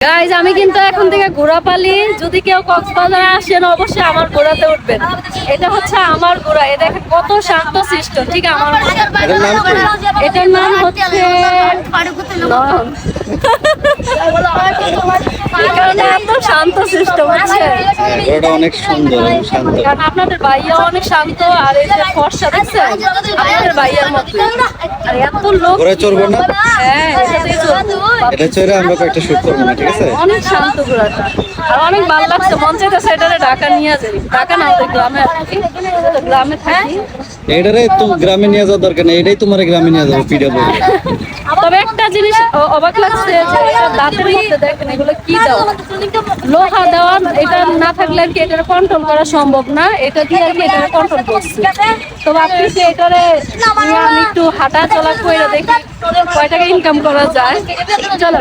Guys আমি কিন্তু এখন থেকে ঘোড়াপালি, যদি কেউ কক্সবাজারে আসেন অবশ্যই আমার ঘোড়াতে উঠবেন। এটা হচ্ছে আমার ঘোড়া, এটা কত শান্ত শিষ্ট, ঠিক আমার এটার নাম হচ্ছে এত শান্ত শিষ্ট হচ্ছে, অনেক সুন্দর শান্ত। কারণ আপনাদের ভাইয়া অনেক শান্ত, আর এই যে ফর্সা দেখছেন আপনাদের ভাইয়ার মতো, আর এত লোক চড়বো না, হ্যাঁ এটাতেই চলবো। এটা চড়ে আমরা কয়েকটা শুট করবো না, ঠিক আছে? অনেক শান্ত ঘোড়াটা, আর অনেক ভালো লাগছে, মন চাইতেছে এটারে ঢাকা নিয়ে যাই। ঢাকা না তো গ্রামে, গ্রামে থাকি। এটারে তো গ্রামে নিয়ে যাওয়ার দরকার নেই, এটাই তোমার গ্রামে নিয়ে যাবো পিডা বলে। তবে একটা জিনিস অবাক লাগছে যে এটা দাঁতের মধ্যে দেখেন এগুলো কি দেওয়া, লোহা দেওয়া, এটা না থাকলে আর কি এটারে কন্ট্রোল করা সম্ভব না, এটা দিয়ে আর কি এটারে কন্ট্রোল করছে। তো ভাবতেছি এটারে নিয়ে আমি একটু হাঁটা চলা করে দেখি কয় টাকা ইনকাম করা যায়। চলো।